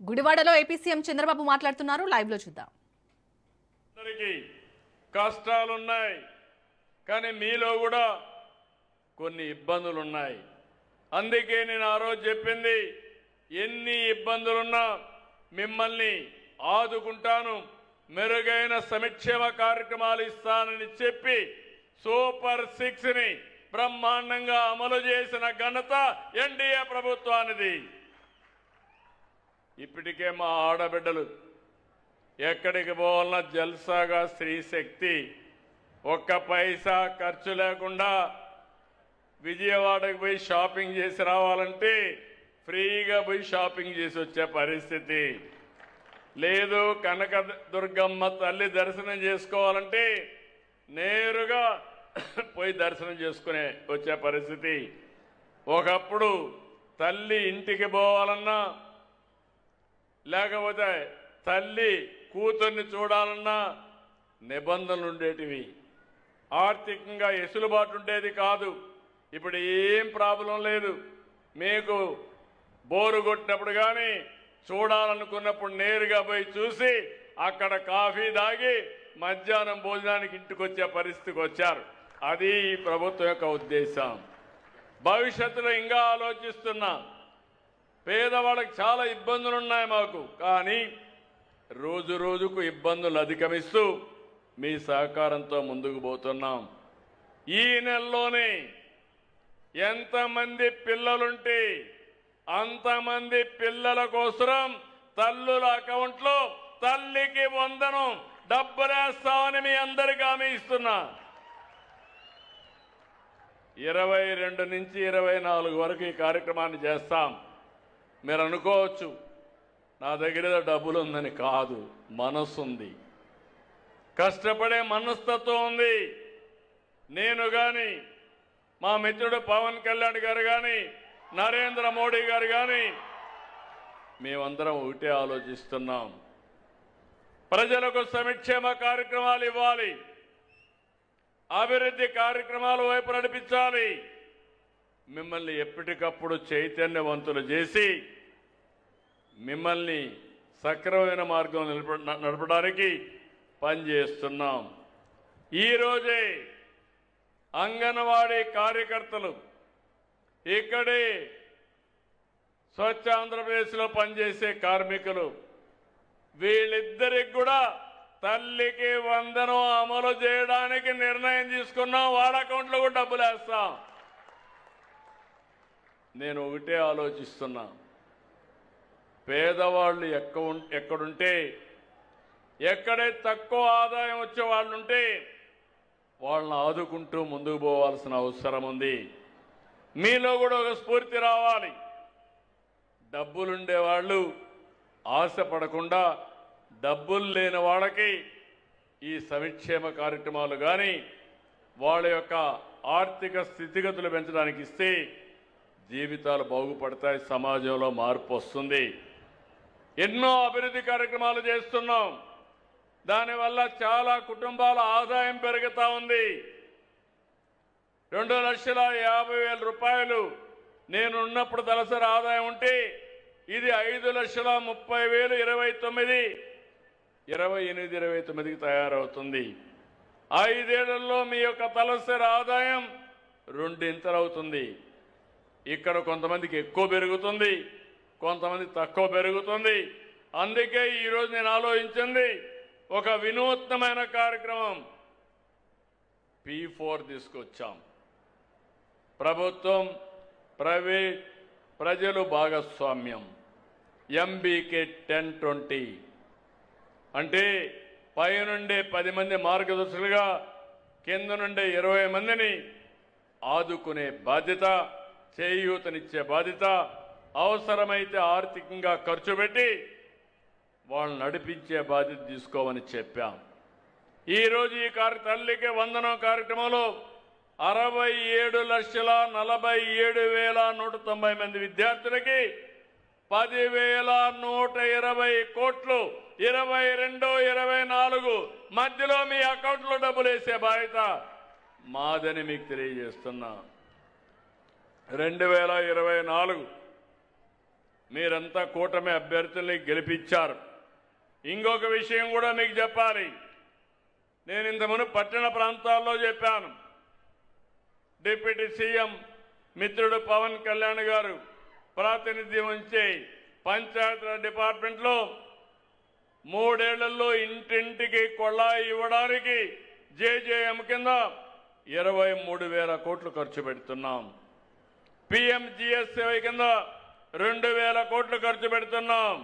గుడివాడలో AP CM Chandrababu మాట్లాడుతున్నారు. Live లో చూద్దాం. అందరికీ కష్టాలు ఉన్నాయి, కానీ మీలో కూడా కొన్ని ఇబ్బందులు ఉన్నాయి. అందుకే నేను ఆ రోజు చెప్పింది, ఎన్ని ఇబ్బందులున్నా మిమ్మల్ని ఆదుకుంటాను, మెరుగైన సంక్షేమ కార్యక్రమాలు ఇస్తానని చెప్పి సూపర్ 6ని బ్రహ్మాండంగా అమలు చేసిన ఘనత ఎన్డీఏ ప్రభుత్వానిది. ఇప్పటికే మా ఆడబిడ్డలు ఎక్కడికి పోవాలన్నా జల్సాగా స్త్రీశక్తి, ఒక్క పైసా ఖర్చు లేకుండా విజయవాడకు పోయి షాపింగ్ చేసి రావాలంటే ఫ్రీగా పోయి షాపింగ్ చేసి వచ్చే పరిస్థితి లేదు. కనకదుర్గమ్మ తల్లి దర్శనం చేసుకోవాలంటే నేరుగా పోయి దర్శనం చేసుకునే వచ్చే పరిస్థితి. ఒకప్పుడు తల్లి ఇంటికి పోవాలన్నా, లేకపోతే తల్లి కూతుర్ని చూడాలన్నా నిబంధనలు ఉండేటివి, ఆర్థికంగా వెసులుబాటు ఉండేది కాదు. ఇప్పుడు ఏం ప్రాబ్లం లేదు. మీకు బోరు కొట్టినప్పుడు కానీ చూడాలనుకున్నప్పుడు నేరుగా పోయి చూసి అక్కడ కాఫీ తాగి మధ్యాహ్నం భోజనానికి ఇంటికి వచ్చే పరిస్థితికి వచ్చారు. అది ఈ ప్రభుత్వం యొక్క ఉద్దేశం. భవిష్యత్తులో ఇంకా ఆలోచిస్తున్నా. పేదవాళ్ళకి చాలా ఇబ్బందులు ఉన్నాయి మాకు, కానీ రోజు రోజుకు ఇబ్బందులు అధిగమిస్తూ మీ సహకారంతో ముందుకు పోతున్నాం. ఈ నెలలోనే ఎంతమంది పిల్లలుంటే అంతమంది పిల్లల కోసం తల్లుల అకౌంట్లో తల్లికి వందనం డబ్బులేస్తామని మీ అందరికీ హామీ ఇస్తున్నా. 22 నుంచి 24 వరకు ఈ కార్యక్రమాన్ని చేస్తాం. మీరు అనుకోవచ్చు నా దగ్గర డబ్బులు ఉందని. కాదు, మనసు ఉంది, కష్టపడే మనస్తత్వం ఉంది. నేను కానీ, మా మిత్రుడు పవన్ కళ్యాణ్ గారు కానీ, నరేంద్ర మోడీ గారు కానీ మేమందరం ఒకటే ఆలోచిస్తున్నాం. ప్రజలకు సంక్షేమ కార్యక్రమాలు ఇవ్వాలి, అభివృద్ధి కార్యక్రమాల వైపు నడిపించాలి. మిమ్మల్ని ఎప్పటికప్పుడు చైతన్యవంతులు చేసి మిమ్మల్ని సక్రమమైన మార్గం నడపడానికి పనిచేస్తున్నాం. ఈరోజే అంగన్వాడీ కార్యకర్తలు, ఇక్కడే స్వచ్ఛ ఆంధ్రప్రదేశ్లో పనిచేసే కార్మికులు, వీళ్ళిద్దరికి కూడా తల్లికి వందనం అమలు చేయడానికి నిర్ణయం తీసుకున్నాం. వాళ్ళ అకౌంట్లో కూడా డబ్బులు వేస్తాం. నేను ఒకటే ఆలోచిస్తున్నా, పేదవాళ్ళు ఎక్కడుంటే, ఎక్కడే తక్కువ ఆదాయం వచ్చే వాళ్ళు ఉంటే వాళ్ళని ఆదుకుంటూ ముందుకు పోవాల్సిన అవసరం ఉంది. మీలో కూడా ఒక స్ఫూర్తి రావాలి. డబ్బులుండే వాళ్ళు ఆశపడకుండా డబ్బులు లేని వాళ్ళకి ఈ సంక్షేమ కార్యక్రమాలు కానీ వాళ్ళ యొక్క ఆర్థిక స్థితిగతులు పెంచడానికి ఇస్తే జీవితాలు బాగుపడతాయి, సమాజంలో మార్పు వస్తుంది. ఎన్నో అభివృద్ధి కార్యక్రమాలు చేస్తున్నాం. దానివల్ల చాలా కుటుంబాల ఆదాయం పెరుగుతూ ఉంది. 2,50,000 రూపాయలు నేను ఉన్నప్పుడు తలసరి ఆదాయం ఉంటే ఇది 5,30,000 28,29కి తయారవుతుంది. 5 ఏళ్లలో మీ యొక్క తలసరి ఆదాయం 2 ఇంతలవుతుంది. ఇక్కడ కొంతమందికి ఎక్కువ పెరుగుతుంది, కొంతమంది తక్కువ పెరుగుతుంది. అందుకే ఈరోజు నేను ఆలోచించింది ఒక వినూత్నమైన కార్యక్రమం. P4 తీసుకొచ్చాం. ప్రభుత్వం, ప్రైవేట్, ప్రజలు భాగస్వామ్యం. MBK 10-20 అంటే పైనుండే 10 మంది మార్గదర్శులుగా, కింద నుండే 20 మందిని ఆదుకునే బాధ్యత, చేయూతనిచ్చే బాధ్యత, అవసరమైతే ఆర్థికంగా ఖర్చు పెట్టి వాళ్ళని నడిపించే బాధ్యత తీసుకోమని చెప్పాం. ఈరోజు ఈ తల్లికి వందనం కార్యక్రమంలో 67,47,190 మంది విద్యార్థులకి 10,120 కోట్లు 22-24 మధ్యలో మీ అకౌంట్లో డబ్బులు వేసే బాధ్యత మాదని మీకు తెలియజేస్తున్నా. 2024 మీరంతా కూటమి అభ్యర్థుల్ని గెలిపించారు. ఇంకొక విషయం కూడా మీకు చెప్పాలి. నేను ఇంతకుముందు పట్టణ ప్రాంతాల్లో చెప్పాను. డిప్యూటీ సీఎం మిత్రుడు పవన్ కళ్యాణ్ గారు ప్రాతినిధ్యం వహించే పంచాయతీరాజ్ డిపార్ట్మెంట్లో 3 ఏళ్లలో ఇంటింటికి కొళాయి ఇవ్వడానికి జేజేఎం కింద 23,000 కోట్లు ఖర్చు పెడుతున్నాం. పిఎంజిఎస్వై కింద 2,000 కోట్లు ఖర్చు పెడుతున్నాం.